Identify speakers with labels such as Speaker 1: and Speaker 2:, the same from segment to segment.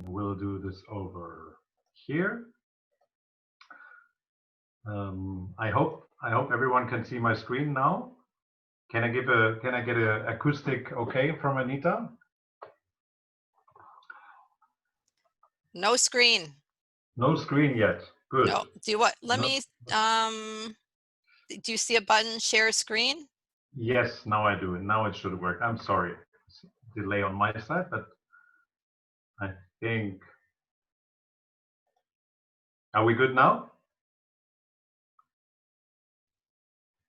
Speaker 1: We'll do this over here. I hope everyone can see my screen now. Can I get a acoustic okay from Anita?
Speaker 2: No screen.
Speaker 1: No screen yet. Good.
Speaker 2: No. Do you what? Let me. Do you see a button? Share screen.
Speaker 1: Yes, now I do. Now it should work. I'm sorry. Delay on my side, but I think. Are we good now?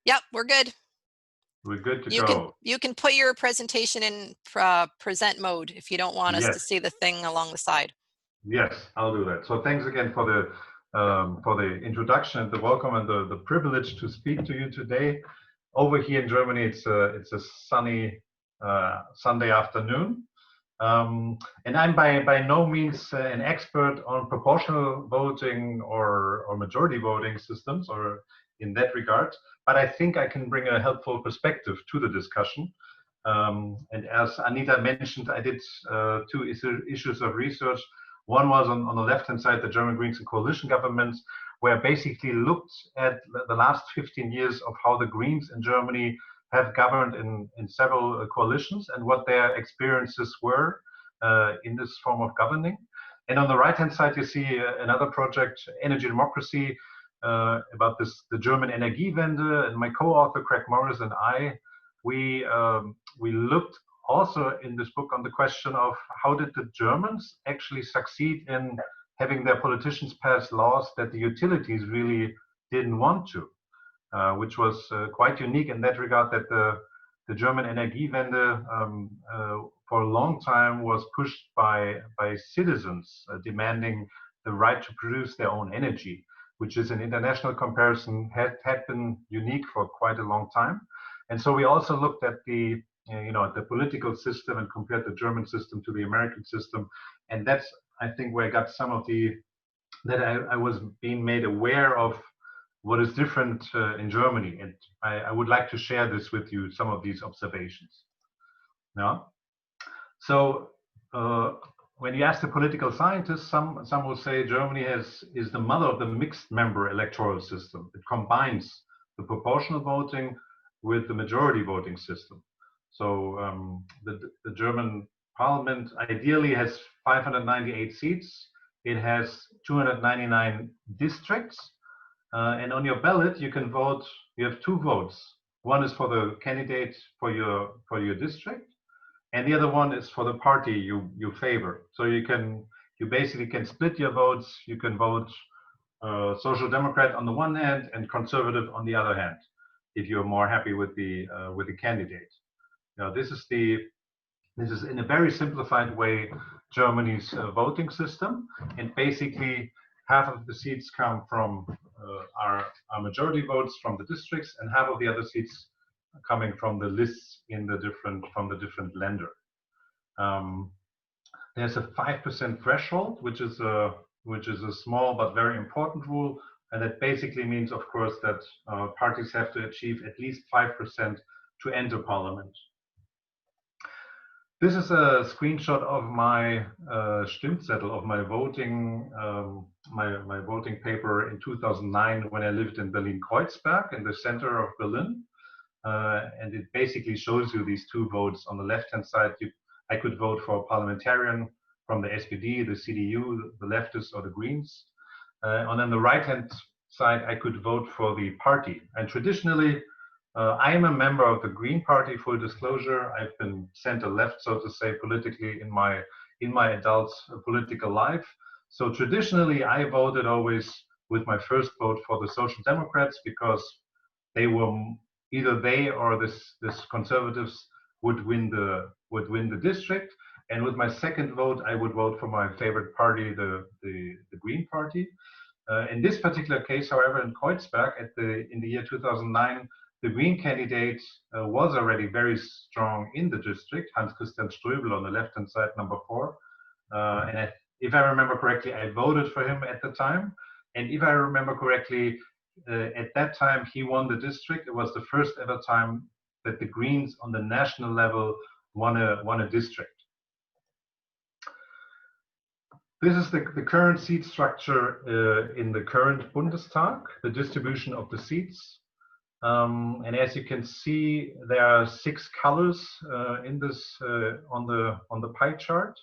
Speaker 2: Yep, we're good.
Speaker 1: We're good to go.
Speaker 2: You can put your presentation in present mode if you don't want us to see the thing along the side.
Speaker 1: Yes, I'll do that. So thanks again for the introduction, the welcome, and the privilege to speak to you today. Over here in Germany, it's a sunny Sunday afternoon. And I'm by no means an expert on proportional voting or majority voting systems or in that regard, but I think I can bring a helpful perspective to the discussion. And as Anita mentioned, I did two issues of research. One was on the left-hand side, the German Greens and coalition governments, where I basically looked at the last 15 years of how the Greens in Germany have governed in several coalitions and what their experiences were in this form of governing. And on the right-hand side, you see another project, Energy Democracy, about the German Energiewende, and my co-author Craig Morris and I, we looked also in this book on the question of how did the Germans actually succeed in having their politicians pass laws that the utilities really didn't want to, which was quite unique in that regard, that the German Energiewende for a long time was pushed by citizens demanding the right to produce their own energy, which is in international comparison had been unique for quite a long time. And so we also looked at the political system and compared the German system to the American system, and that's, I think, where I got some of that I was being made aware of what is different in Germany, and I would like to share this with you, some of these observations. Now, so when you ask the political scientists, some will say Germany is the mother of the mixed member electoral system. It combines the proportional voting with the majority voting system. So the German parliament ideally has 598 seats. It has 299 districts. And on your ballot, you can vote, you have two votes. One is for the candidate for your district, and the other one is for the party you favor. So you basically can split your votes. You can vote Social Democrat on the one hand and Conservative on the other hand, if you're more happy with the candidate. Now, this is in a very simplified way Germany's voting system, and basically half of the seats come from our majority votes from the districts, and half of the other seats coming from the lists from the different Länder. There's a 5% threshold, which is a small but very important rule, and that basically means, of course, that parties have to achieve at least 5% to enter parliament. This is a screenshot of my Stimmzettel, of my voting my voting paper in 2009 when I lived in Berlin-Kreuzberg in the center of Berlin. And it basically shows you these two votes. On the left-hand side, I could vote for a parliamentarian from the SPD, the CDU, the leftists, or the Greens. And on the right-hand side, I could vote for the party. And traditionally, I am a member of the Green Party, full disclosure. I've been center-left, so to say, politically in my adult political life. So traditionally, I voted always with my first vote for the Social Democrats, because either they or this Conservatives would win the district. And with my second vote, I would vote for my favorite party, the Green Party. In this particular case, however, in Kreuzberg, in the year 2009, the Green candidate was already very strong in the district, Hans-Christian Ströbel on the left-hand side, number 4. And if I remember correctly, I voted for him at the time. And if I remember correctly, at that time, he won the district. It was the first ever time that the Greens on the national level won a district. This is the current seat structure in the current Bundestag, the distribution of the seats. And as you can see, there are 6 colors in this on the pie chart.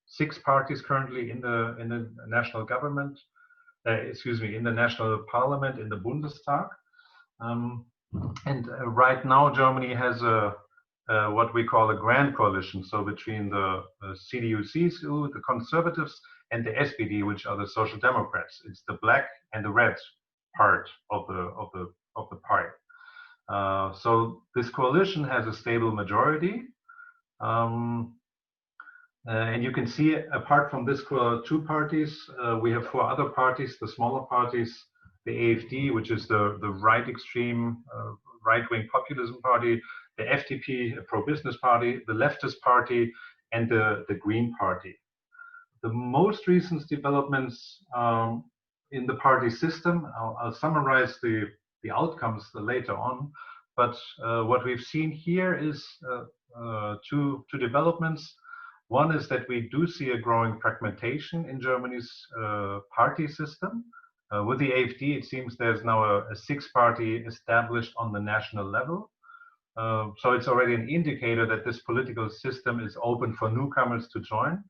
Speaker 1: 6 parties currently in the national government, in the national parliament, in the Bundestag. And right now, Germany has what we call a grand coalition. So between the CDU/CSU, the Conservatives, and the SPD, which are the Social Democrats. It's the black and the red part of the pie. So this coalition has a stable majority. And you can see, apart from these 2 parties, we have 4 other parties, the smaller parties, the AfD, which is the right extreme, right-wing populism party, the FDP, a pro-business party, the leftist party, and the Green Party. The most recent developments in the party system, I'll summarize the outcomes later on, but what we've seen here is two developments. One is that we do see a growing fragmentation in Germany's party system. With the AfD, it seems there's now a 6th party established on the national level. So it's already an indicator that this political system is open for newcomers to join.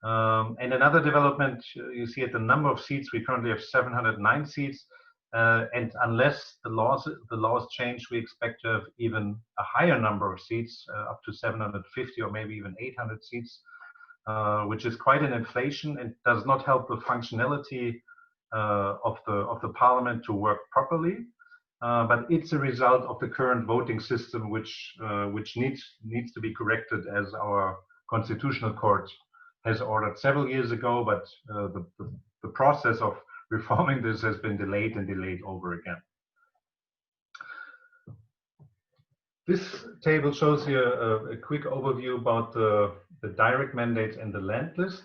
Speaker 1: And another development, you see at the number of seats, we currently have 709 seats. And unless the laws change, we expect to have even a higher number of seats, up to 750 or maybe even 800 seats, which is quite an inflation and does not help the functionality of the parliament to work properly. But it's a result of the current voting system, which needs to be corrected, as our constitutional court has ordered several years ago. But the process of reforming this has been delayed and delayed over again. This table shows you a quick overview about the direct mandates and the land list.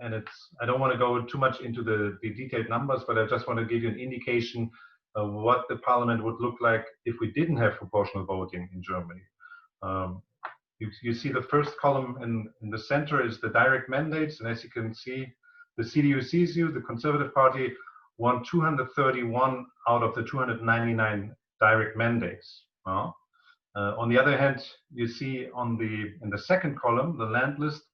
Speaker 1: And I don't want to go too much into the detailed numbers, but I just want to give you an indication of what the parliament would look like if we didn't have proportional voting in Germany. You see the first column in the center is the direct mandates. And as you can see, the CDU/CSU, the Conservative Party, won 231 out of the 299 direct mandates. On the other hand, you see in the second column, the land list,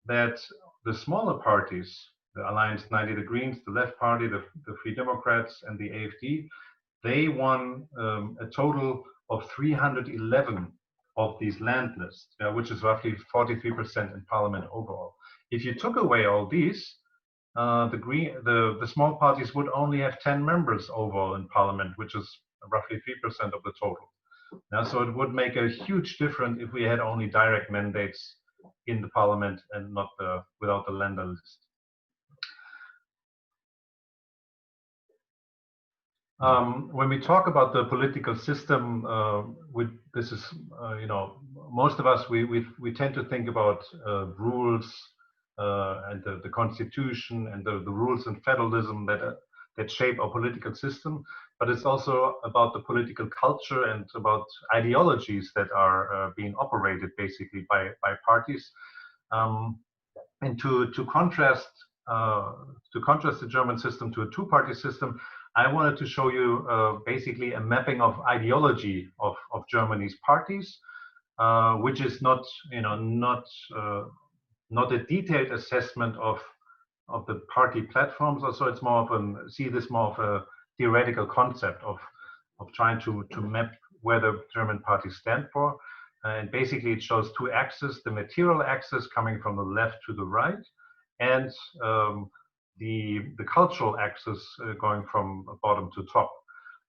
Speaker 1: that the smaller parties, the Alliance 90, the Greens, the Left Party, the Free Democrats, and the AfD, they won a total of 311 of these land lists, which is roughly 43% in parliament overall. If you took away all these, the small parties would only have 10 members overall in parliament, which is roughly 3% of the total. So it would make a huge difference if we had only direct mandates in the parliament and not without the Länder list. When we talk about the political system, this is, most of us, we tend to think about rules and the constitution and the rules and federalism that shape our political system, but it's also about the political culture and about ideologies that are being operated basically by parties. And to contrast the German system to a 2-party system, I wanted to show you basically a mapping of ideology of Germany's parties, which is not a detailed assessment of the party platforms. Also, it's more of a theoretical concept of trying to map where the German parties stand for. And basically, it shows 2 axes: the material axis coming from the left to the right, and the cultural axis going from bottom to top.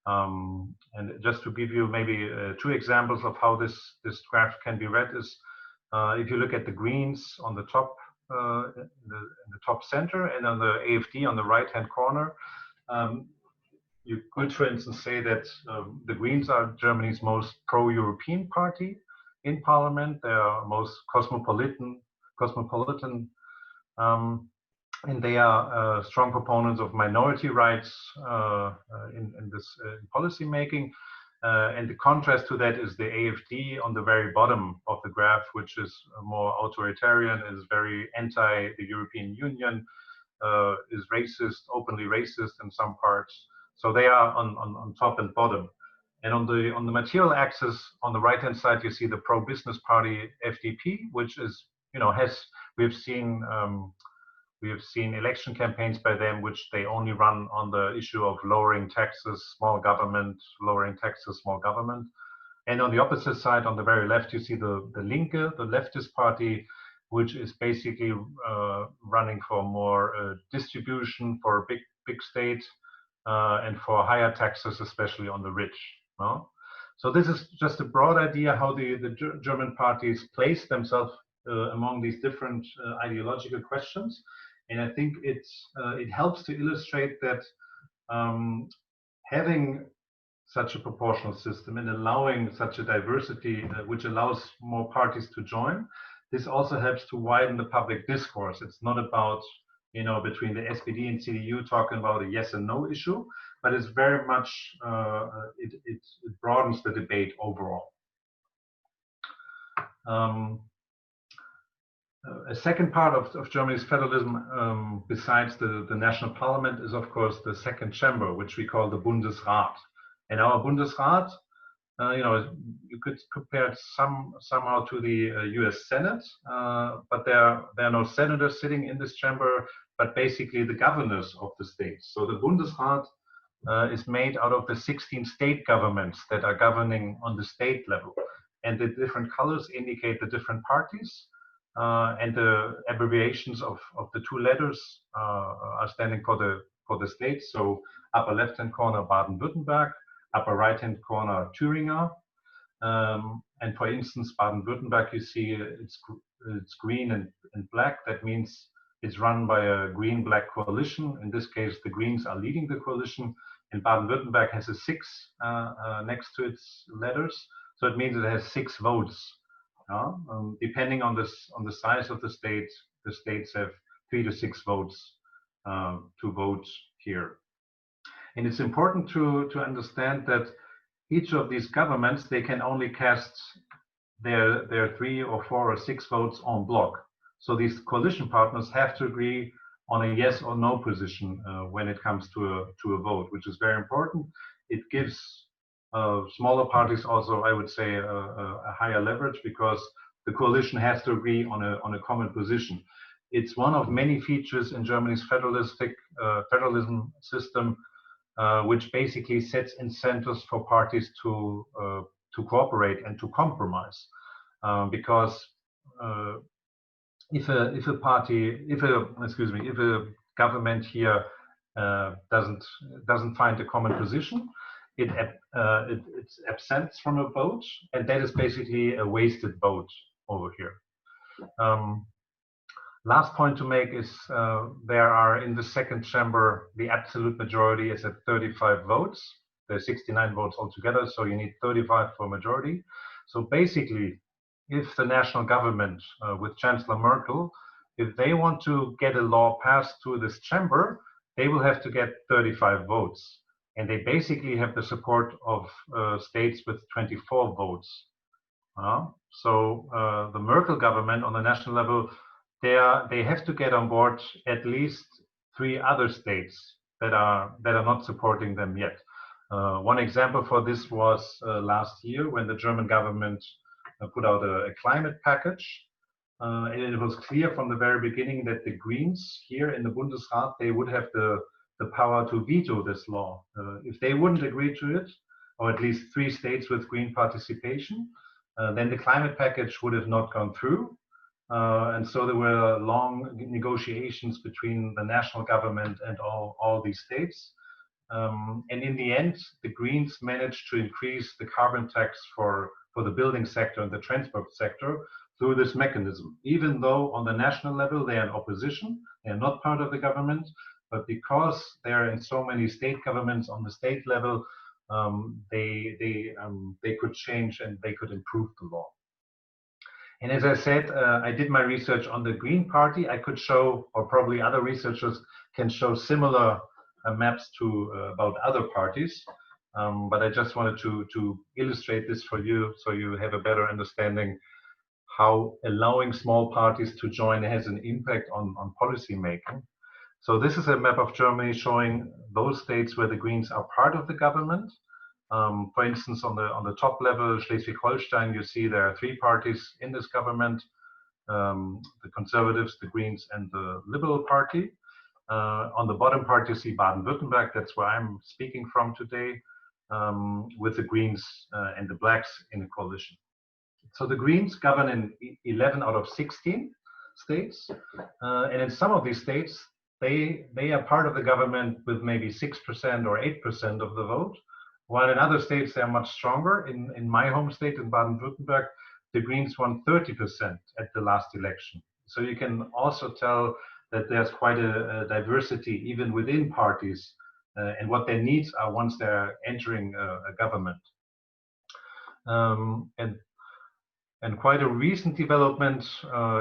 Speaker 1: And just to give you maybe 2 examples of how this graph can be read is, if you look at the Greens on the top, in the top center, and on the AfD on the right-hand corner, you could, for instance, say that the Greens are Germany's most pro-European party in parliament. They are most cosmopolitan, and they are strong proponents of minority rights in policy making. And the contrast to that is the AfD on the very bottom of the graph, which is more authoritarian, is very anti the European Union, is racist, openly racist in some parts. So they are on top and bottom. And on the material axis, on the right-hand side, you see the pro-business party FDP, which is, we've seen election campaigns by them, which they only run on the issue of lowering taxes, small government, lowering taxes, small government. And on the opposite side, on the very left, you see the Linke, the leftist party, which is basically running for more distribution, for a big state, and for higher taxes, especially on the rich. No? So this is just a broad idea how the German parties place themselves among these different ideological questions. And I think it helps to illustrate that having such a proportional system and allowing such a diversity, which allows more parties to join, this also helps to widen the public discourse. It's not about, between the SPD and CDU talking about a yes and no issue, but it's very much, it broadens the debate overall. A second part of Germany's federalism, besides the national parliament, is of course the second chamber, which we call the Bundesrat. And our Bundesrat, you could compare it somehow to the US Senate, but there are no senators sitting in this chamber, but basically the governors of the states. So the Bundesrat is made out of the 16 state governments that are governing on the state level. And the different colors indicate the different parties. And the abbreviations of the two letters are standing for the states. So upper left-hand corner, Baden-Württemberg, upper right-hand corner, Thüringer. And for instance, Baden-Württemberg, you see it's green and black. That means it's run by a green-black coalition. In this case, the Greens are leading the coalition. And Baden-Württemberg has a 6 next to its letters. So it means it has 6 votes. Depending on the size of the states have 3 to 6 votes to vote here. And it's important to understand that each of these governments, they can only cast their 3 or 4 or 6 votes en bloc. So these coalition partners have to agree on a yes or no position when it comes to a vote, which is very important. It gives smaller parties also, I would say, a higher leverage because the coalition has to agree on a common position. It's one of many features in Germany's federalism system, which basically sets incentives for parties to cooperate and to compromise, because if a government here doesn't find a common position, it's absent from a vote, and that is basically a wasted vote over here. Last point to make is there are in the second chamber, the absolute majority is at 35 votes. There's 69 votes altogether, so you need 35 for majority. So basically, if the national government with Chancellor Merkel, if they want to get a law passed through this chamber, they will have to get 35 votes. And they basically have the support of states with 24 votes. So the Merkel government on the national level, they have to get on board at least 3 other states that are not supporting them yet. One example for this was last year when the German government put out a climate package. And it was clear from the very beginning that the Greens here in the Bundesrat, they would have the power to veto this law. If they wouldn't agree to it, or at least 3 states with Green participation, then the climate package would have not gone through. And so there were long negotiations between the national government and all these states. And in the end, the Greens managed to increase the carbon tax for the building sector and the transport sector through this mechanism. Even though on the national level they are in opposition, they are not part of the government, but because they are in so many state governments on the state level, they could change and they could improve the law. And as I said, I did my research on the Green Party. I could show, or probably other researchers can show similar maps to about other parties. But I just wanted to illustrate this for you so you have a better understanding how allowing small parties to join has an impact on policy making. So this is a map of Germany showing those states where the Greens are part of the government. For instance, on the top level, Schleswig-Holstein, you see there are 3 parties in this government, the Conservatives, the Greens, and the Liberal Party. On the bottom part, you see Baden-Württemberg, that's where I'm speaking from today, with the Greens and the Blacks in a coalition. So the Greens govern in 11 out of 16 states, and in some of these states, they are part of the government with maybe 6% or 8% of the vote, while in other states they're much stronger. In my home state, in Baden-Württemberg, the Greens won 30% at the last election. So you can also tell that there's quite a diversity even within parties and what their needs are once they're entering a government. And quite a recent development,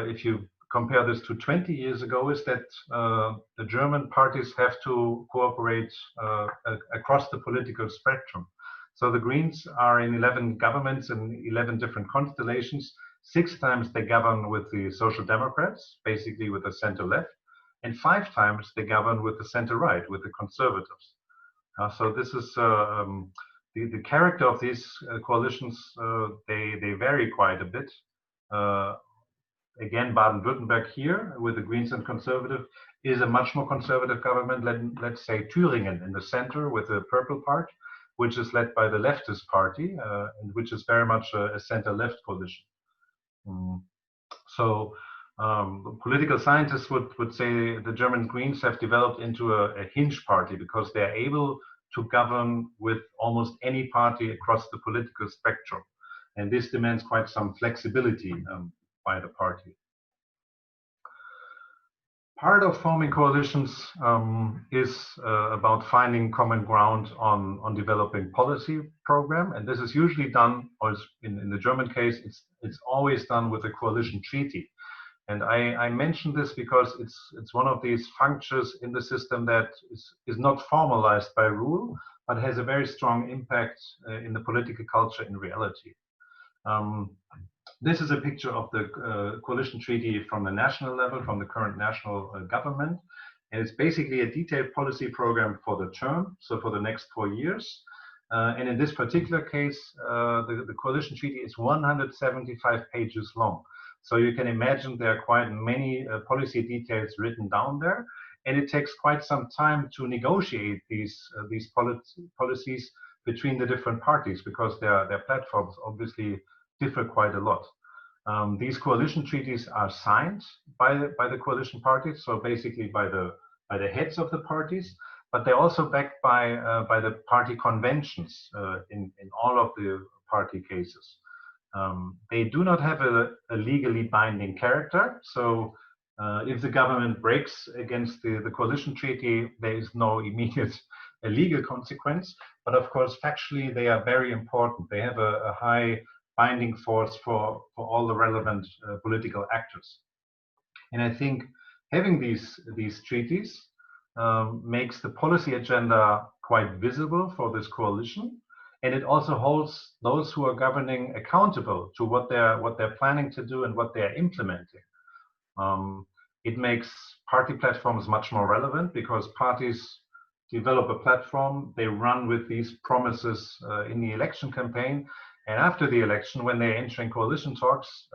Speaker 1: if you compare this to 20 years ago, is that the German parties have to cooperate across the political spectrum. So the Greens are in 11 governments in 11 different constellations. 6 times they govern with the Social Democrats, basically with the center-left, and 5 times they govern with the center-right, with the Conservatives. So this is the character of these coalitions. They vary quite a bit. Again, Baden-Württemberg here with the Greens and Conservative is a much more conservative government. Let's say Thüringen in the center with the purple part, which is led by the leftist party, and which is very much a center-left coalition. So political scientists would say the German Greens have developed into a hinge party because they're able to govern with almost any party across the political spectrum. And this demands quite some flexibility by the party. Part of forming coalitions is about finding common ground on developing policy program. And this is usually done, or in the German case, it's always done with a coalition treaty. And I mention this because it's one of these functions in the system that is not formalized by rule, but has a very strong impact in the political culture in reality. This is a picture of the coalition treaty from the national level, from the current national government. And it's basically a detailed policy program for the term, so for the next 4 years. And in this particular case, the coalition treaty is 175 pages long. So you can imagine there are quite many policy details written down there, and it takes quite some time to negotiate these policies between the different parties because their platforms obviously differ quite a lot. These coalition treaties are signed by the coalition parties, so basically by the heads of the parties, but they're also backed by the party conventions in all of the party cases. They do not have a legally binding character. So if the government breaks against the coalition treaty, there is no immediate legal consequence. But of course, factually, they are very important. They have a high binding force for all the relevant political actors. And I think having these treaties makes the policy agenda quite visible for this coalition. And it also holds those who are governing accountable to what they're planning to do and what they're implementing. It makes party platforms much more relevant because parties develop a platform, they run with these promises in the election campaign, and after the election, when they're entering coalition talks,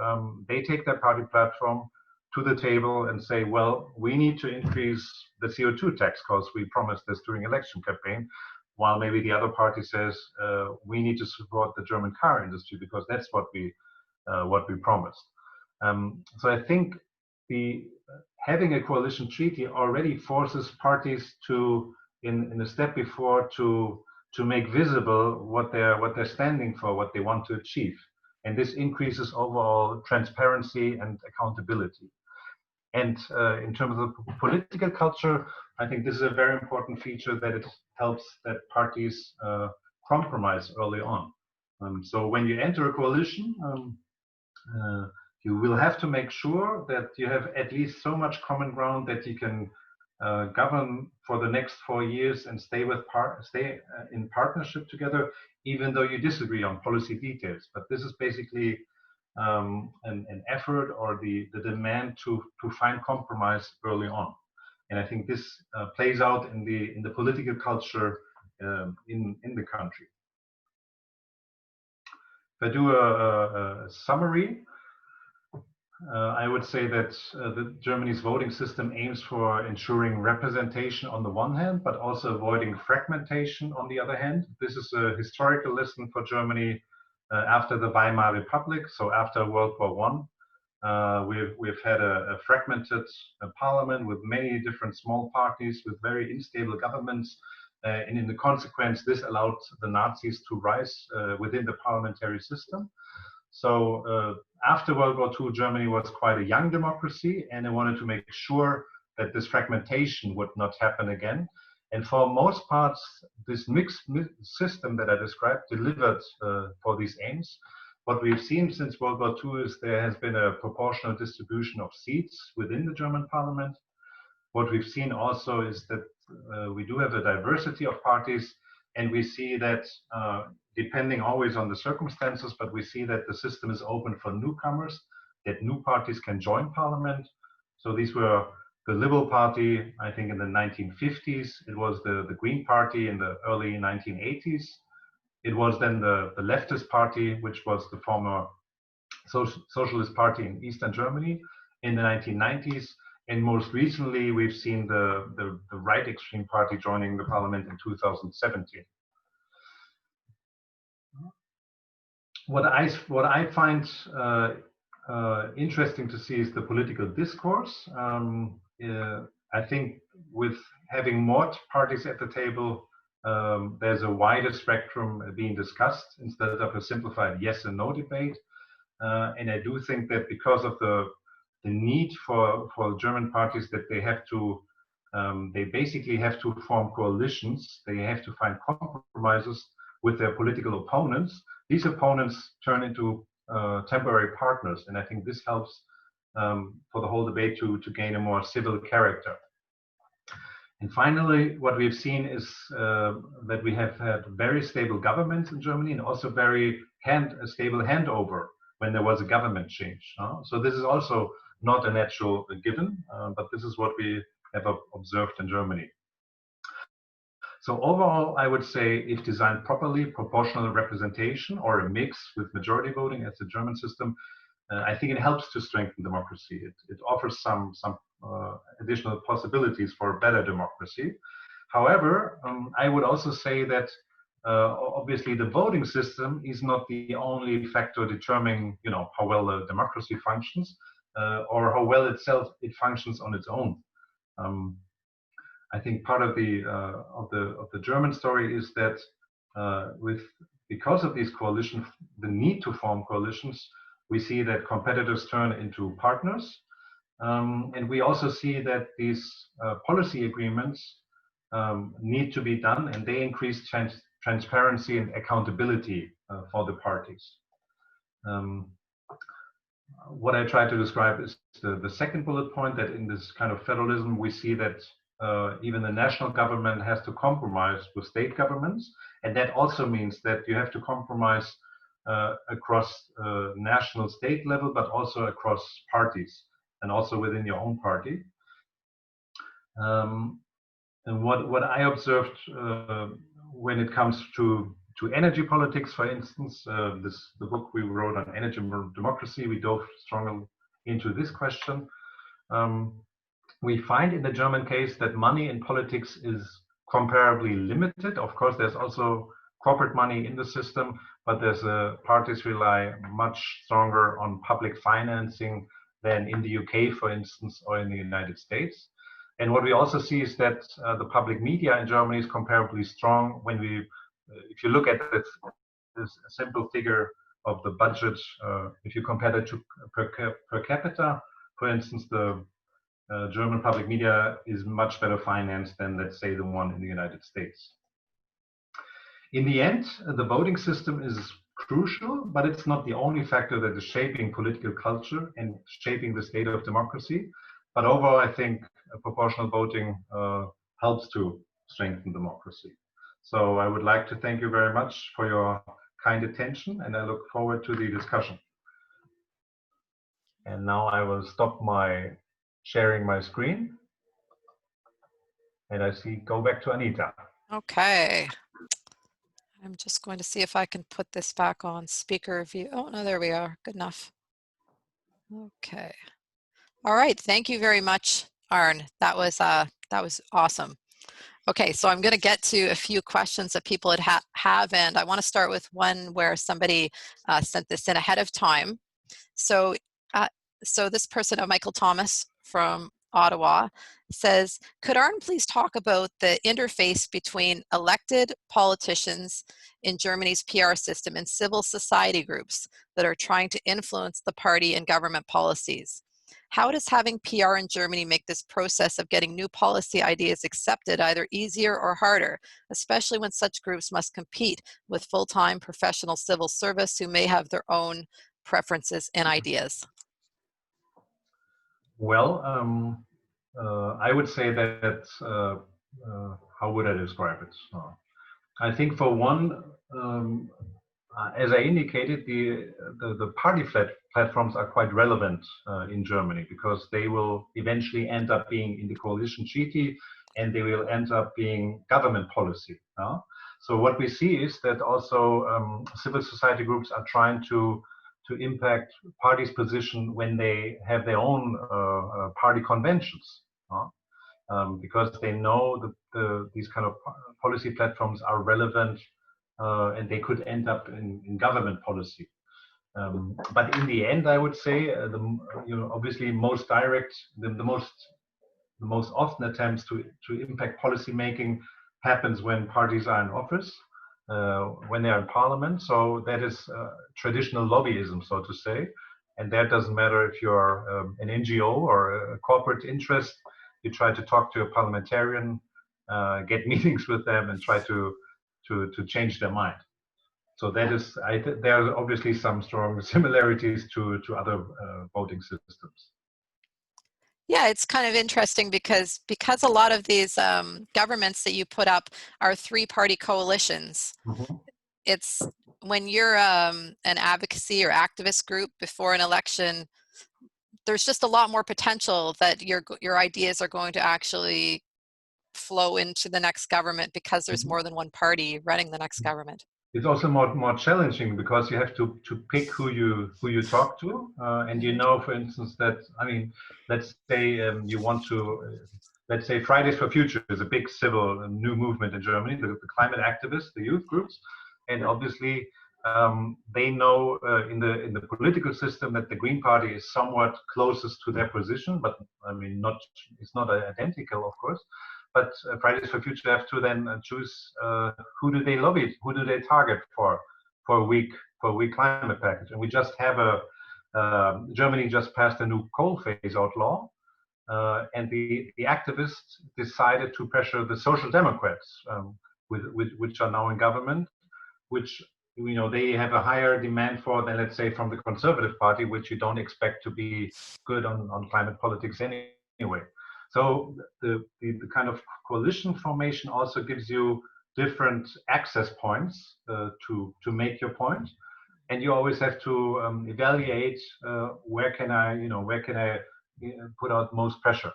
Speaker 1: they take their party platform to the table and say, well, we need to increase the CO2 tax because we promised this during election campaign. While maybe the other party says we need to support the German car industry because that's what we promised. So I think having a coalition treaty already forces parties to, in the step before, to make visible what they're standing for, what they want to achieve, and this increases overall transparency and accountability. And in terms of political culture, I think this is a very important feature that it helps that parties compromise early on. So when you enter a coalition, you will have to make sure that you have at least so much common ground that you can govern for the next 4 years and stay in partnership together, even though you disagree on policy details. But this is basically an effort or the demand to find compromise early on. And I think this plays out in the political culture in the country. If I do a summary, I would say that Germany's voting system aims for ensuring representation on the one hand, but also avoiding fragmentation on the other hand. This is a historical lesson for Germany after the Weimar Republic, so after World War I. We've had a fragmented parliament with many different small parties with very unstable governments. And in the consequence, this allowed the Nazis to rise within the parliamentary system. So after World War II, Germany was quite a young democracy, and they wanted to make sure that this fragmentation would not happen again. And for most parts, this mixed system that I described delivered for these aims. What we've seen since World War II is there has been a proportional distribution of seats within the German parliament. What we've seen also is that we do have a diversity of parties, and we see that depending always on the circumstances, but we see that the system is open for newcomers, that new parties can join parliament. So these were the Liberal Party, I think in the 1950s. It was the Green Party in the early 1980s. It was then the leftist party, which was the former Socialist Party in Eastern Germany in the 1990s. And most recently, we've seen the right extreme party joining the parliament in 2017. What I find interesting to see is the political discourse. I think with having more parties at the table, there's a wider spectrum being discussed instead of a simplified yes and no debate. And I do think that because of the need for German parties, that they have to, they basically have to form coalitions. They have to find compromises with their political opponents. These opponents turn into temporary partners, and I think this helps for the whole debate to gain a more civil character. And finally, what we've seen is that we have had very stable governments in Germany, and also very stable handover when there was a government change. So this is also not a natural given, but this is what we have observed in Germany. So overall, I would say if designed properly, proportional representation or a mix with majority voting as the German system, I think it helps to strengthen democracy. It offers some additional possibilities for a better democracy. However, I would also say that obviously the voting system is not the only factor determining, how well a democracy functions or how well it functions on its own. I think part of the German story is that because of these coalitions, the need to form coalitions, we see that competitors turn into partners, and we also see that these policy agreements need to be done, and they increase transparency and accountability for the parties. What I try to describe is the second bullet point, that in this kind of federalism, we see that even the national government has to compromise with state governments. And that also means that you have to compromise across national state level, but also across parties and also within your own party. And what I observed when it comes to energy politics, for instance, the book we wrote on energy democracy, we dove strongly into this question. We find in the German case that money in politics is comparably limited. Of course, there's also corporate money in the system, but parties rely much stronger on public financing than in the UK, for instance, or in the United States. And what we also see is that the public media in Germany is comparably strong. If you look at this simple figure of the budget, if you compare it to per capita, for instance, the German public media is much better financed than, let's say, the one in the United States. In the end, the voting system is crucial, but it's not the only factor that is shaping political culture and shaping the state of democracy. But overall, I think proportional voting helps to strengthen democracy. So I would like to thank you very much for your kind attention, and I look forward to the discussion. And now I will stop my sharing my screen, and I see go back to Anita.
Speaker 2: Okay. I'm just going to see if I can put this back on speaker view. Oh, no, there we are. Good enough. Okay. All right. Thank you very much, Arne. That was awesome. Okay, so I'm going to get to a few questions that people have, and I want to start with one where somebody sent this in ahead of time. So, so this person, Michael Thomas from Ottawa, says, could Arne please talk about the interface between elected politicians in Germany's PR system and civil society groups that are trying to influence the party and government policies? How does having PR in Germany make this process of getting new policy ideas accepted either easier or harder, especially when such groups must compete with full-time professional civil service who may have their own preferences and ideas?
Speaker 1: Well, I would say that, how would I describe it? I think for one, as I indicated, the party platforms are quite relevant in Germany because they will eventually end up being in the coalition treaty and they will end up being government policy. So what we see is that also civil society groups are trying to impact parties' position when they have their own party conventions. Because they know that these kind of policy platforms are relevant and they could end up in government policy. But in the end, I would say, obviously most direct, the most often attempts to impact policy making happens when parties are in office, when they are in parliament. So that is traditional lobbyism, so to say. And that doesn't matter if you're an NGO or a corporate interest. You try to talk to a parliamentarian, get meetings with them, and try to change their mind. So that is, there are obviously some strong similarities to other voting systems.
Speaker 2: Yeah, it's kind of interesting because a lot of these governments that you put up are three-party coalitions. Mm-hmm. It's when you're an advocacy or activist group before an election, there's just a lot more potential that your ideas are going to actually flow into the next government because there's more than one party running the next government.
Speaker 1: It's also more challenging because you have to pick who you talk to, and for instance, that let's say you want to. Let's say Fridays for Future is a big civil new movement in Germany, the climate activists, the youth groups, and obviously they know in the political system that the Green Party is somewhat closest to their position, but it's not identical, of course. But Fridays for Future have to then choose who do they lobby, who do they target for a weak climate package, and we just have Germany just passed a new coal phase-out law. And the activists decided to pressure the Social Democrats, which are now in government, which they have a higher demand for than, let's say, from the Conservative Party, which you don't expect to be good on climate politics anyway. So the kind of coalition formation also gives you different access points to make your point, and you always have to evaluate where can I put out most pressure.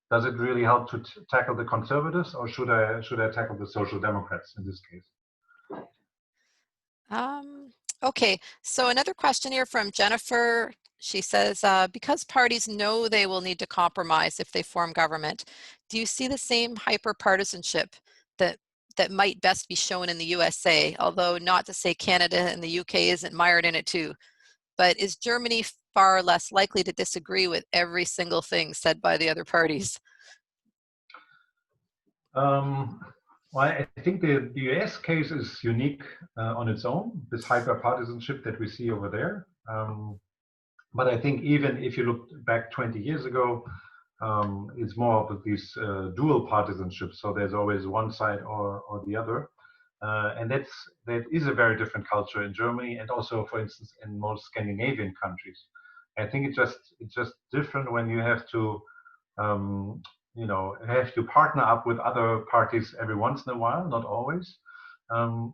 Speaker 1: Does it really help to tackle the conservatives, or should I tackle the Social Democrats in this case?
Speaker 2: Okay, so another question here from Jennifer. She says, because parties know they will need to compromise if they form government, do you see the same hyper-partisanship that might best be shown in the USA, although not to say Canada and the UK isn't mired in it too? But is Germany far less likely to disagree with every single thing said by the other parties?
Speaker 1: Well, I think the US case is unique on its own, this hyper-partisanship that we see over there. But I think even if you look back 20 years ago, it's more of these dual partisanship. So there's always one side or the other. And that is a very different culture in Germany, and also, for instance, in most Scandinavian countries. I think it's just different when you have to have to partner up with other parties every once in a while, not always.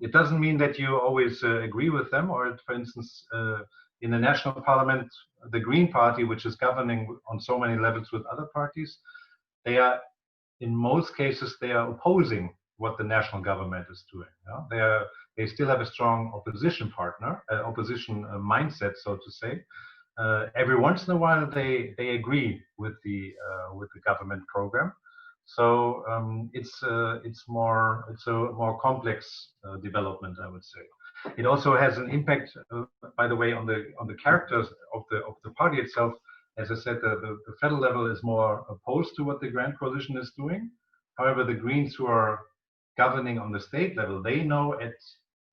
Speaker 1: It doesn't mean that you always agree with them, or for instance, in the national parliament, the Green Party, which is governing on so many levels with other parties, they are, in most cases, they are opposing what the national government is doing. They still have a strong opposition partner, opposition mindset, so to say. Every once in a while, they agree with the government program. So it's a more complex development, I would say. It also has an impact, by the way, on the characters of the party itself. As I said, the federal level is more opposed to what the Grand Coalition is doing. However, the Greens who are governing on the state level, they know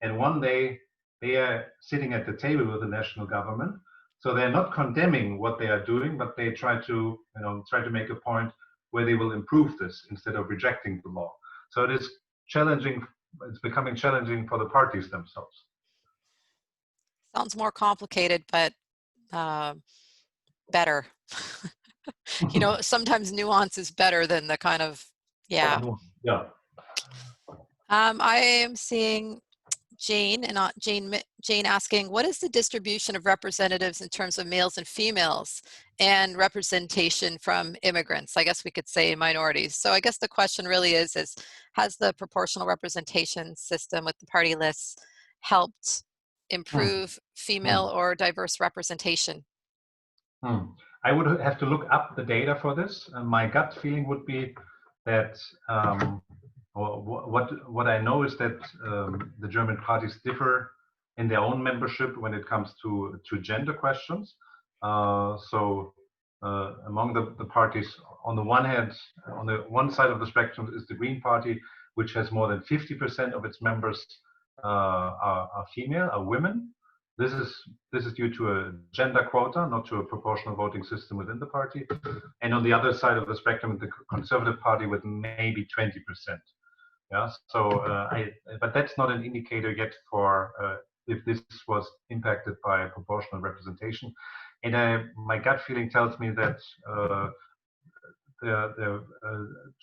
Speaker 1: and one day they are sitting at the table with the national government. So they're not condemning what they are doing, but they try to make a point where they will improve this instead of rejecting the law. So it is challenging. It's becoming challenging for the parties themselves.
Speaker 2: Sounds more complicated, but better. Sometimes nuance is better than the kind of, yeah.
Speaker 1: Yeah.
Speaker 2: I am seeing Jane asking, what is the distribution of representatives in terms of males and females and representation from immigrants? I guess we could say minorities. So I guess the question really is has the proportional representation system with the party lists helped improve female or diverse representation?
Speaker 1: I would have to look up the data for this. My gut feeling would be that what I know is that the German parties differ in their own membership when it comes to gender questions. So among the parties, on the one hand, on the one side of the spectrum is the Green Party, which has more than 50% of its members are female, are women. This is due to a gender quota, not to a proportional voting system within the party. And on the other side of the spectrum, the Conservative Party with maybe 20%. Yeah. So, but that's not an indicator yet for if this was impacted by proportional representation. And my gut feeling tells me that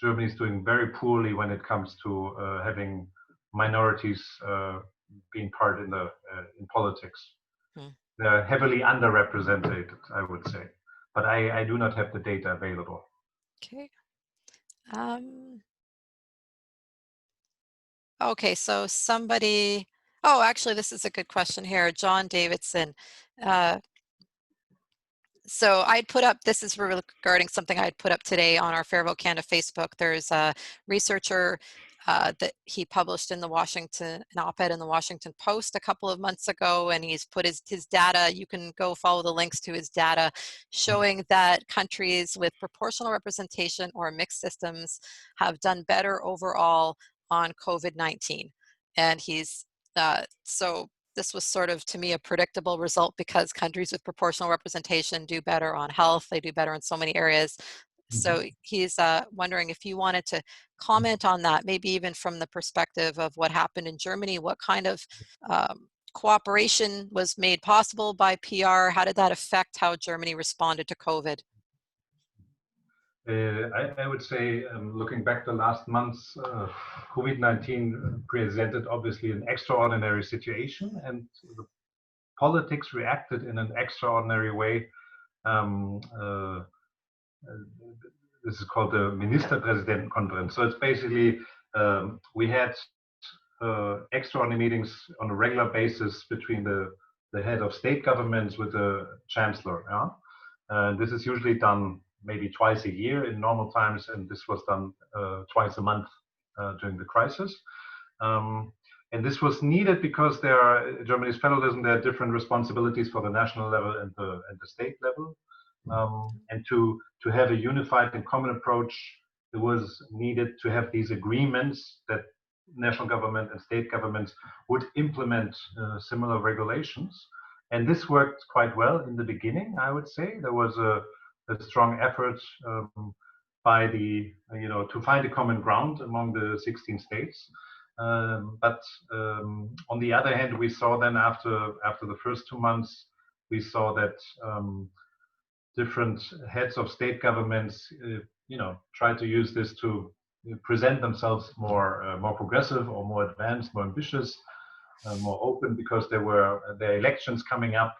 Speaker 1: Germany is doing very poorly when it comes to having minorities being part in politics. They're heavily underrepresented, I would say, but I do not have the data available.
Speaker 2: Okay. Okay, so somebody, actually, this is a good question here. John Davidson. So I'd put up, this is regarding something I'd put up today on our Fair Vote Canada Facebook. There's a researcher that he published in the an op-ed in the Washington Post a couple of months ago, and he's put his data, you can go follow the links to his data, showing that countries with proportional representation or mixed systems have done better overall on COVID-19. And he's, so this was sort of, to me, a predictable result because countries with proportional representation do better on health, they do better in so many areas. So he's wondering if you wanted to comment on that, maybe even from the perspective of what happened in Germany, what kind of cooperation was made possible by PR? How did that affect how Germany responded to COVID?
Speaker 1: I would say, looking back the last months, COVID-19 presented obviously an extraordinary situation, and the politics reacted in an extraordinary way. This is called the Ministerpräsidentenkonferenz. So it's basically, we had extraordinary meetings on a regular basis between the head of state governments with the chancellor. This is usually done maybe twice a year in normal times, and this was done twice a month during the crisis. And this was needed because Germany's federalism, there are different responsibilities for the national level and the state level. And to have a unified and common approach, it was needed to have these agreements that national government and state governments would implement similar regulations. And this worked quite well in the beginning, I would say. There was a strong effort by to find a common ground among the 16 states. But on the other hand, we saw then after the first 2 months, we saw that different heads of state governments try to use this to present themselves more progressive or more advanced, more ambitious, more open, because there were elections coming up,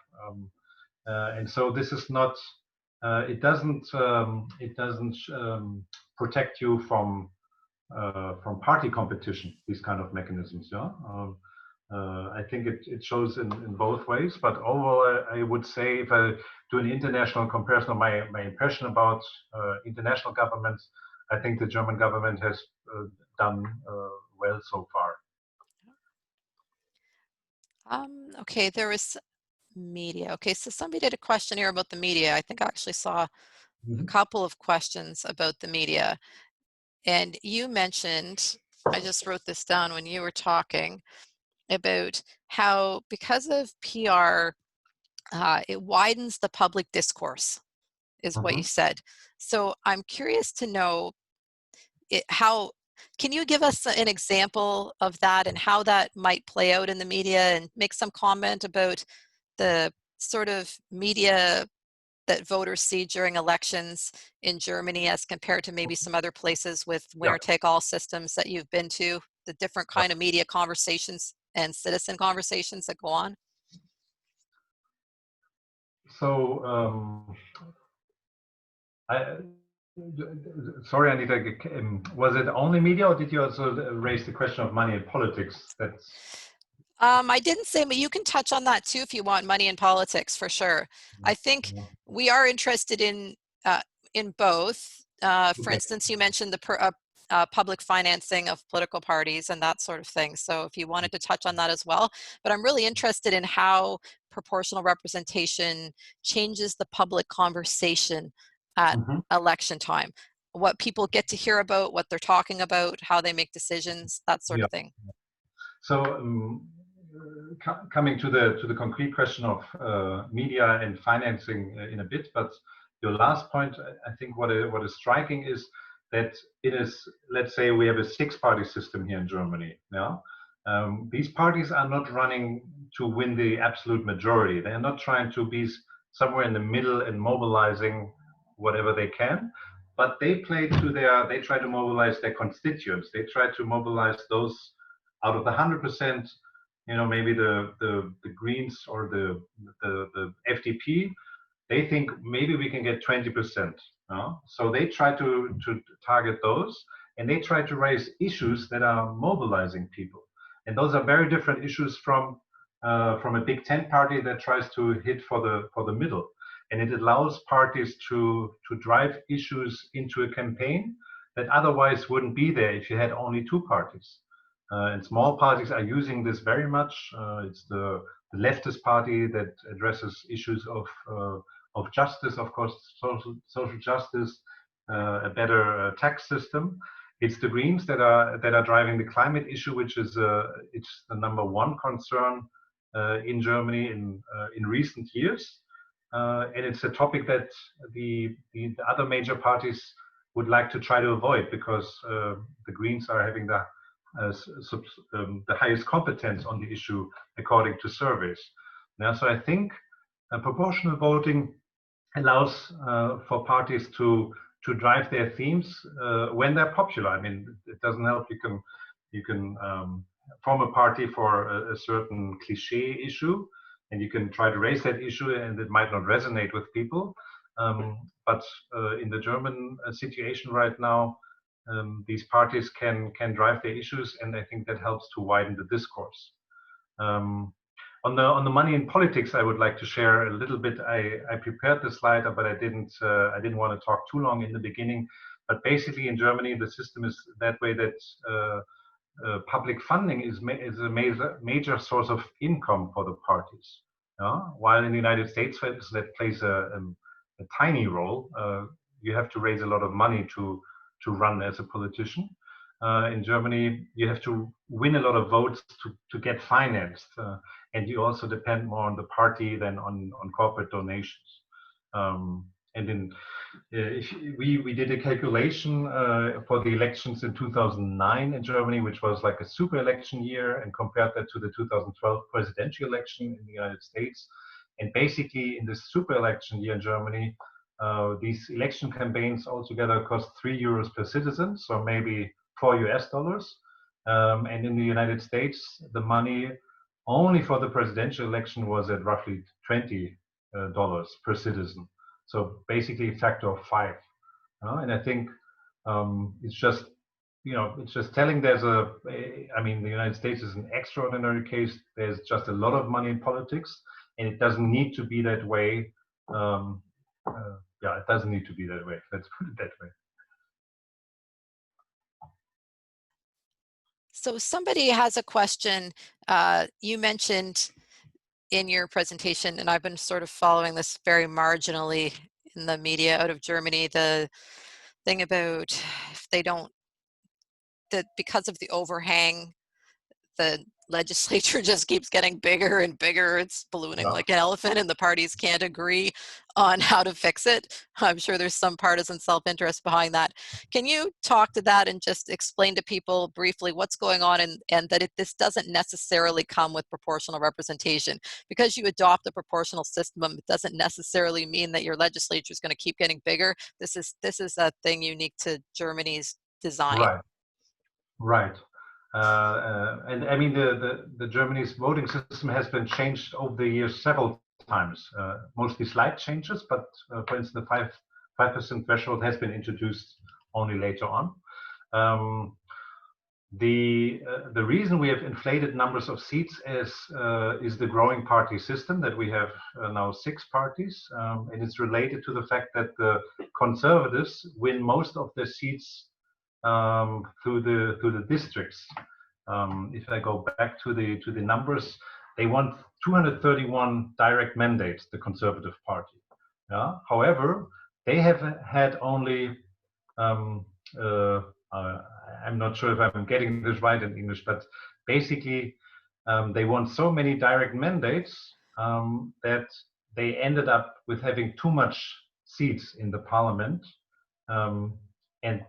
Speaker 1: and so this is not. It doesn't protect you from party competition. These kind of mechanisms, yeah. I think it shows in both ways, but overall, I would say, if I do an international comparison of my impression about international governments, I think the German government has done well so far.
Speaker 2: Okay, there was media. Okay, so somebody did a question here about the media. I think I actually saw a couple of questions about the media. And you mentioned, I just wrote this down when you were talking, about how because of PR, it widens the public discourse, is what you said. So I'm curious to know how, can you give us an example of that and how that might play out in the media, and make some comment about the sort of media that voters see during elections in Germany as compared to maybe some other places with winner-take-all systems that you've been to, the different kind of media conversations and citizen conversations that go on?
Speaker 1: So, sorry, Anita, was it only media, or did you also raise the question of money in politics?
Speaker 2: I didn't say, but you can touch on that too if you want, money in politics, for sure. I think we are interested in both. For instance, you mentioned the public financing of political parties and that sort of thing. So if you wanted to touch on that as well, but I'm really interested in how proportional representation changes the public conversation at election time, what people get to hear about, what they're talking about, how they make decisions, that sort of thing.
Speaker 1: So coming to the concrete question of media and financing in a bit, but your last point, I think what is striking is that it is, let's say we have a 6-party system here in Germany. Yeah, these parties are not running to win the absolute majority. They are not trying to be somewhere in the middle and mobilizing whatever they can, but they try to mobilize their constituents. They try to mobilize those out of the 100%. Maybe the Greens or the FDP, they think maybe we can get 20%. So they try to target those, and they try to raise issues that are mobilizing people. And those are very different issues from a Big Ten party that tries to hit for the middle. And it allows parties to drive issues into a campaign that otherwise wouldn't be there if you had only 2 parties. And small parties are using this very much. It's the leftist party that addresses issues of justice, of course, social justice, a better tax system. It's the Greens that are driving the climate issue, which is it's the #1 concern in Germany in recent years, and it's a topic that the other major parties would like to try to avoid, because the Greens are having the highest competence on the issue according to surveys. Now, so I think proportional voting allows for parties to drive their themes when they're popular. I mean, it doesn't help. You can form a party for a certain cliche issue, and you can try to raise that issue, and it might not resonate with people. But in the German situation right now, these parties can drive their issues, and I think that helps to widen the discourse. On the money in politics, I would like to share a little bit. I prepared the slide, but I didn't want to talk too long in the beginning. But basically, in Germany, the system is that way that public funding is a major source of income for the parties. While in the United States, that plays a tiny role. You have to raise a lot of money to run as a politician. In Germany, you have to win a lot of votes to get financed, and you also depend more on the party than on corporate donations. And we did a calculation for the elections in 2009 in Germany, which was like a super election year, and compared that to the 2012 presidential election in the United States. And basically, in this super election year in Germany, These election campaigns altogether cost €3 per citizen, so maybe $4. And in the United States, the money only for the presidential election was at roughly $20 per citizen. So basically a factor of 5. And I think it's just, it's just telling I mean, the United States is an extraordinary case. There's just a lot of money in politics, and it doesn't need to be that way. Yeah, it doesn't need to be that way. Let's put it that way.
Speaker 2: So somebody has a question. You mentioned in your presentation, and I've been sort of following this very marginally in the media out of Germany, the thing about if they don't, that because of the overhang, the legislature just keeps getting bigger and bigger. It's ballooning like an elephant, and the parties can't agree on how to fix it. I'm sure there's some partisan self-interest behind that. Can you talk to that and just explain to people briefly what's going on, and that this doesn't necessarily come with proportional representation? Because you adopt a proportional system, it doesn't necessarily mean that your legislature is going to keep getting bigger. This is a thing unique to Germany's design.
Speaker 1: Right. Right. And I mean, the Germany's voting system has been changed over the years several times, mostly slight changes, but for instance, the 5% threshold has been introduced only later on. The reason we have inflated numbers of seats is the growing party system, that we have now 6 parties, and it's related to the fact that the conservatives win most of their seats through the districts. If I go back to the numbers, they won 231 direct mandates, the Conservative Party. Yeah. However, they have had only I'm not sure if I'm getting this right in English, but basically they won so many direct mandates that they ended up with having too much seats in the parliament, and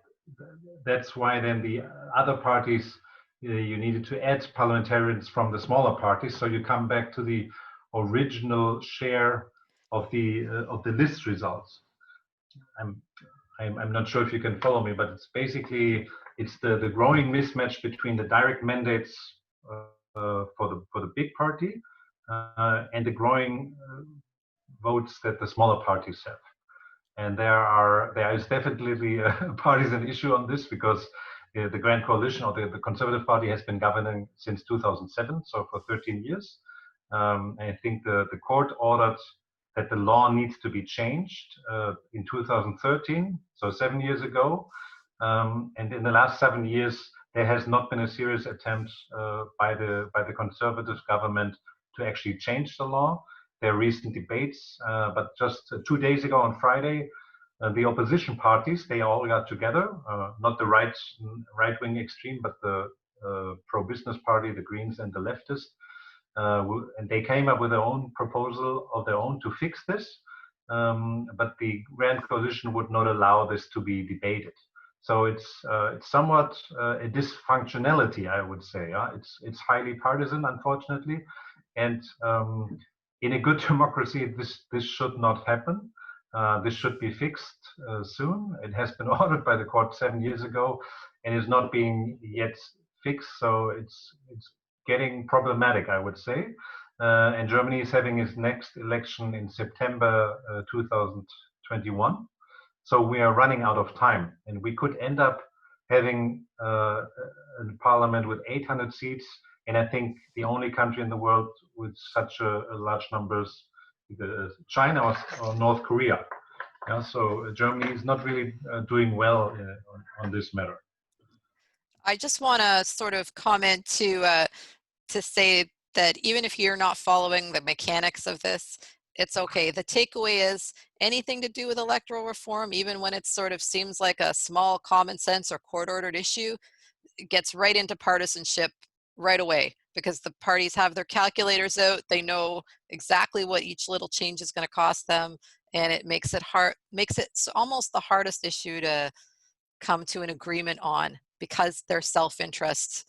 Speaker 1: that's why then the other parties, you needed to add parliamentarians from the smaller parties, so you come back to the original share of the list results. I'm not sure if you can follow me, but it's basically the growing mismatch between the direct mandates for the big party and the growing votes that the smaller parties have. And there is definitely a partisan issue on this, because the Grand Coalition, or the Conservative Party, has been governing since 2007, so for 13 years. I think the court ordered that the law needs to be changed in 2013, so 7 years ago. And in the last 7 years, there has not been a serious attempt by the Conservative government to actually change the law. There are recent debates, but just 2 days ago on Friday, the opposition parties, they all got together, not the right-wing extreme, but the pro-business party, the Greens and the leftists, and they came up with their own proposal of their own to fix this, but the Grand Coalition would not allow this to be debated. So it's somewhat a dysfunctionality, I would say. It's highly partisan, unfortunately, and in a good democracy, this should not happen. This should be fixed soon. It has been ordered by the court 7 years ago, and is not being yet fixed. So it's getting problematic, I would say. And Germany is having its next election in September 2021. So we are running out of time, and we could end up having a parliament with 800 seats. And I think the only country in the world with such a large numbers, either China or North Korea. Yeah, so Germany is not really doing well on this matter.
Speaker 2: I just want to sort of comment to say that even if you're not following the mechanics of this, it's okay. The takeaway is anything to do with electoral reform, even when it sort of seems like a small common sense or court-ordered issue, it gets right into partisanship right away, because the parties have their calculators out. They know exactly what each little change is going to cost them, and it makes it almost the hardest issue to come to an agreement on, because their self-interest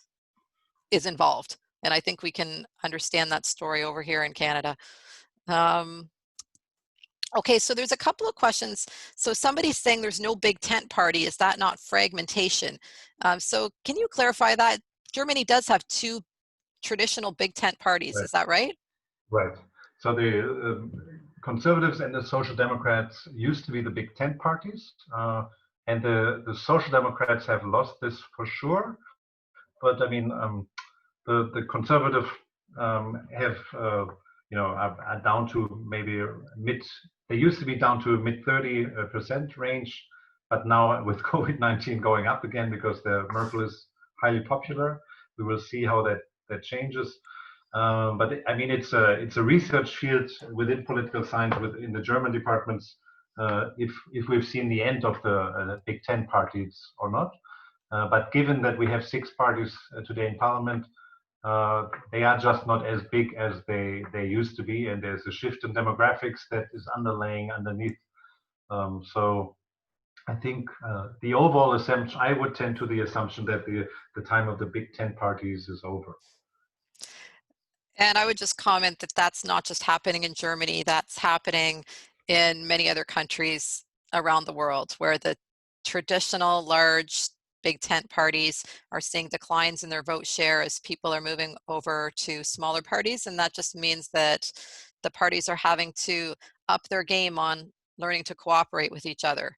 Speaker 2: is involved. And I think we can understand that story over here in Canada. Okay, so there's a couple of questions. So somebody's saying there's no big tent party. Is that not fragmentation? So can you clarify that? Germany does have two traditional big tent parties.
Speaker 1: Right.
Speaker 2: Is that right?
Speaker 1: Right. So the conservatives and the social democrats used to be the big tent parties, and the social democrats have lost this for sure. But I mean, the conservative have are down to maybe mid. They used to be down to mid 30% range, but now with COVID-19 going up again because the Merkel is highly popular, we will see how that changes. But I mean, it's a research field within political science within the German departments. If we've seen the end of the Big Ten parties or not, but given that we have 6 parties today in parliament, they are just not as big as they used to be, and there's a shift in demographics that is underlaying underneath. So I think the overall assumption, I would tend to the assumption that the time of the Big Ten parties is over.
Speaker 2: And I would just comment that that's not just happening in Germany, that's happening in many other countries around the world where the traditional large big tent parties are seeing declines in their vote share as people are moving over to smaller parties. And that just means that the parties are having to up their game on learning to cooperate with each other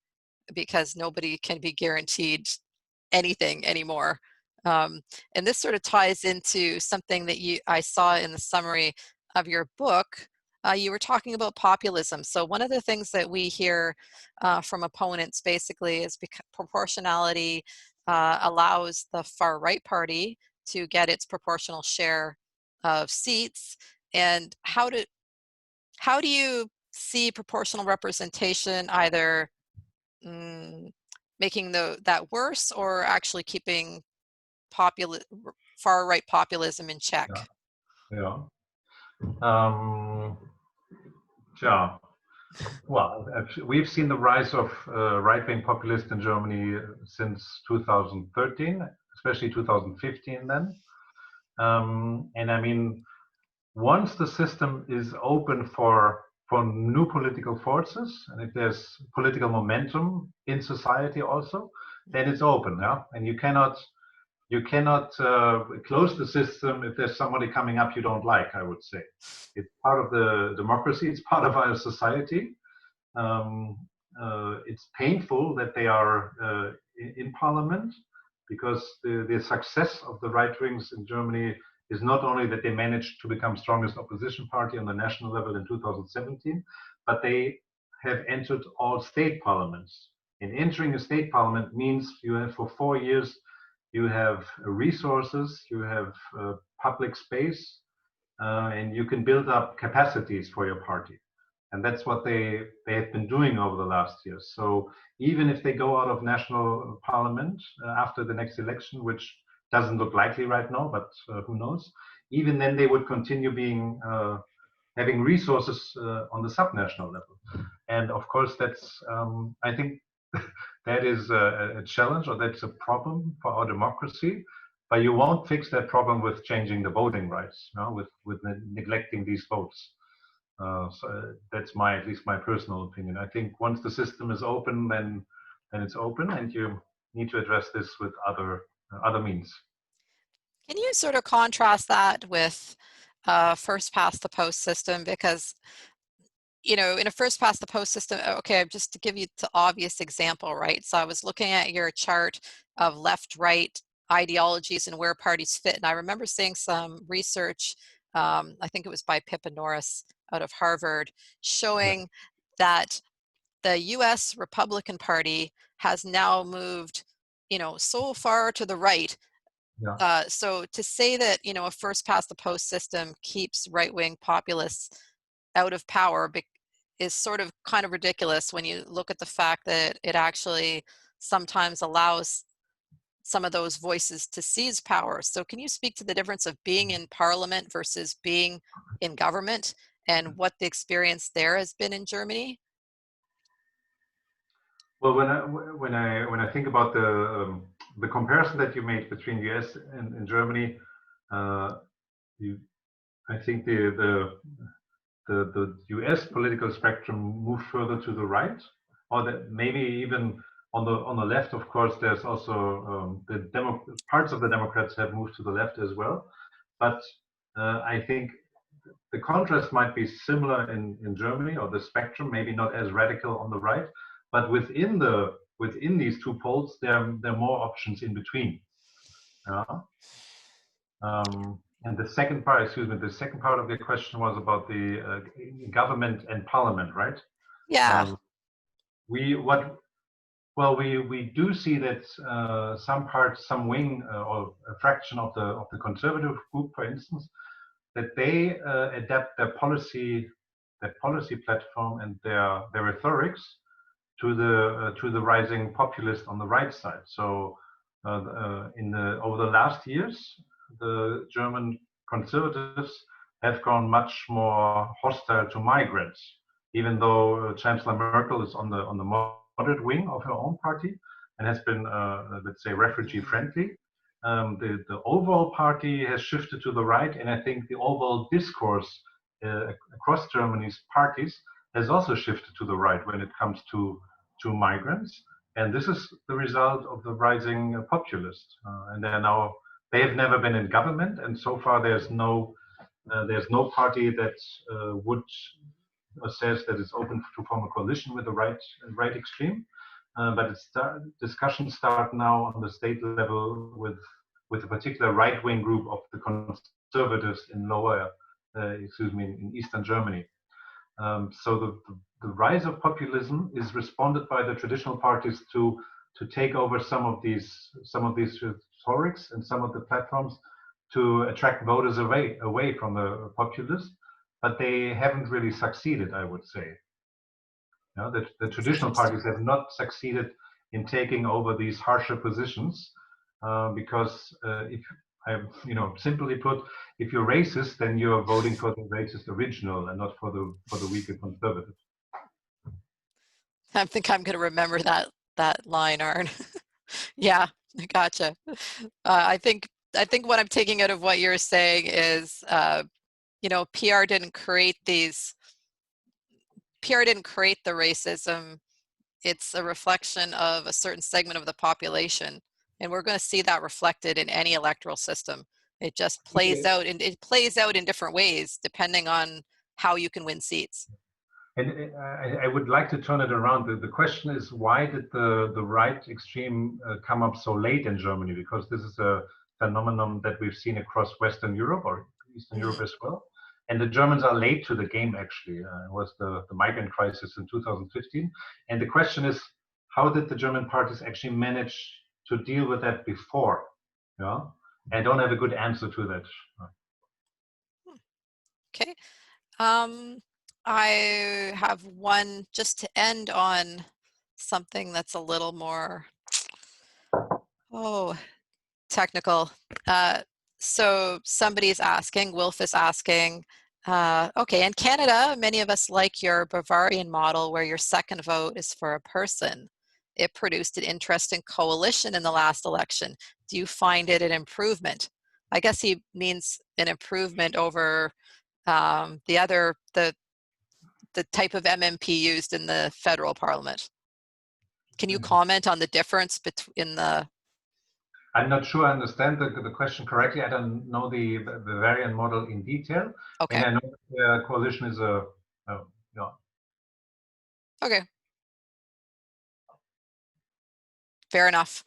Speaker 2: because nobody can be guaranteed anything anymore. And this sort of ties into something that I saw in the summary of your book. You were talking about populism. So one of the things that we hear from opponents basically is because proportionality allows the far right party to get its proportional share of seats. And how do you see proportional representation either making that worse or actually keeping far right populism in check?
Speaker 1: Yeah. Yeah. Well, we've seen the rise of right-wing populists in Germany since 2013, especially 2015 then. And I mean, once the system is open for new political forces, and if there's political momentum in society also, then it's open, yeah. And you cannot close the system if there's somebody coming up you don't like. I would say it's part of the democracy. It's part of our society. Um, it's painful that they are in parliament because the success of the right wings in Germany is not only that they managed to become strongest opposition party on the national level in 2017, but they have entered all state parliaments. And entering a state parliament means you have for 4 years, you have resources, you have public space, and you can build up capacities for your party. And that's what they have been doing over the last years. So even if they go out of national parliament after the next election, which doesn't look likely right now, but who knows, even then they would continue being having resources on the subnational level. And of course, that's I think that is a challenge, or that's a problem for our democracy. But you won't fix that problem with changing the voting rights, no? With neglecting these votes. So that's at least my personal opinion. I think once the system is open, then it's open, and you need to address this with other means.
Speaker 2: Can you sort of contrast that with first past the post system? Because in a first past the post system, okay, just to give you the obvious example, right? So I was looking at your chart of left right ideologies and where parties fit, and I remember seeing some research, I think it was by Pippa Norris out of Harvard,
Speaker 1: Yeah.
Speaker 2: showing that the US Republican Party has now moved so far to the right.
Speaker 1: Yeah.
Speaker 2: So to say that a first past the post system keeps right-wing populists out of power is sort of kind of ridiculous when you look at the fact that it actually sometimes allows some of those voices to seize power. So can you speak to the difference of being in parliament versus being in government and what the experience there has been in Germany?
Speaker 1: Well, when I think about the comparison that you made between US and Germany, uh, you, I think the US political spectrum moved further to the right, or that maybe even on the left. Of course, there's also parts of the Democrats have moved to the left as well. But I think the contrast might be similar in Germany, or the spectrum, maybe not as radical on the right, but within these two poles, there are more options in between. And the second part, excuse me, the second part of the question was about the government and parliament, right?
Speaker 2: Yeah.
Speaker 1: We do see that some wing or a fraction of the conservative group, for instance, that they adapt their policy platform and their rhetorics to the rising populist on the right side. So over the last years, the German conservatives have gone much more hostile to migrants, even though Chancellor Merkel is on the moderate wing of her own party and has been, let's say, refugee friendly. The overall party has shifted to the right, and I think the overall discourse across Germany's parties has also shifted to the right when it comes to migrants. And this is the result of the rising populists. And they have never been in government, and so far there's no party that would says that it's open to form a coalition with the right extreme. But discussions start now on the state level with a particular right-wing group of the conservatives in Eastern Germany. So the rise of populism is responded by the traditional parties to take over some of these rhetorics and some of the platforms to attract voters away from the populists, but they haven't really succeeded, I would say. The traditional parties have not succeeded in taking over these harsher positions because if simply put, if you're racist, then you're voting for the racist original and not for the weaker conservative.
Speaker 2: I think I'm going to remember that line, Arne. Yeah, gotcha. I think what I'm taking out of what you're saying is, PR didn't create the racism. It's a reflection of a certain segment of the population, and we're going to see that reflected in any electoral system. It just plays out, and it plays out in different ways depending on how you can win seats.
Speaker 1: And I would like to turn it around. The question is, why did the right extreme come up so late in Germany? Because this is a phenomenon that we've seen across Western Europe or Eastern Europe as well. And the Germans are late to the game, actually. It was the migrant crisis in 2015. And the question is, how did the German parties actually manage to deal with that before? I don't have a good answer to that.
Speaker 2: Okay. I have one just to end on something that's a little more technical. So somebody's asking, Wilf is asking, okay, in Canada, many of us like your Bavarian model where your second vote is for a person. It produced an interesting coalition in the last election. Do you find it an improvement? I guess he means an improvement over the type of MMP used in the federal parliament. Can you comment on the difference between the...
Speaker 1: I'm not sure I understand the question correctly. I don't know the Bavarian model in detail.
Speaker 2: Okay.
Speaker 1: And I know the coalition is
Speaker 2: Okay. Fair enough.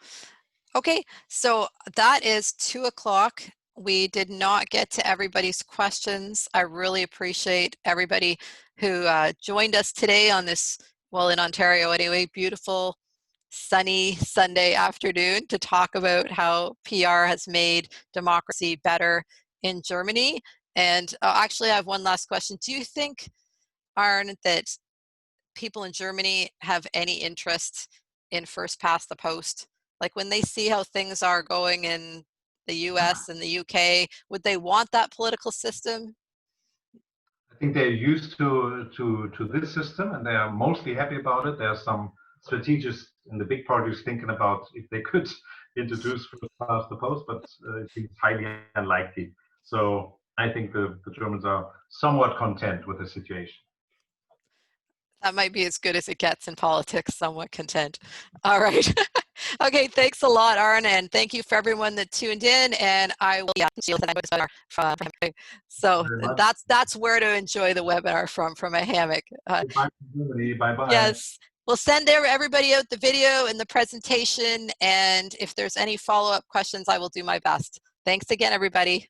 Speaker 2: Okay, so that is 2 o'clock. We did not get to everybody's questions. I really appreciate everybody who joined us today on this, well, in Ontario anyway, beautiful sunny Sunday afternoon to talk about how PR has made democracy better in Germany. And actually, I have one last question. Do you think, Arne, that people in Germany have any interest in first past the post? Like when they see how things are going in the US and the UK, would they want that political system?
Speaker 1: I think they're used to this system and they are mostly happy about it. There are some strategists in the big parties thinking about if they could introduce first past the post, but it seems highly unlikely. So I think the Germans are somewhat content with the situation.
Speaker 2: That might be as good as it gets in politics, somewhat content. All right. Okay, thanks a lot, Arne, and thank you for everyone that tuned in. And I will see you from him. So that's where to enjoy the webinar from a hammock.
Speaker 1: Bye, Germany. Bye-bye.
Speaker 2: Yes. We'll send everybody out the video and the presentation. And if there's any follow-up questions, I will do my best. Thanks again, everybody.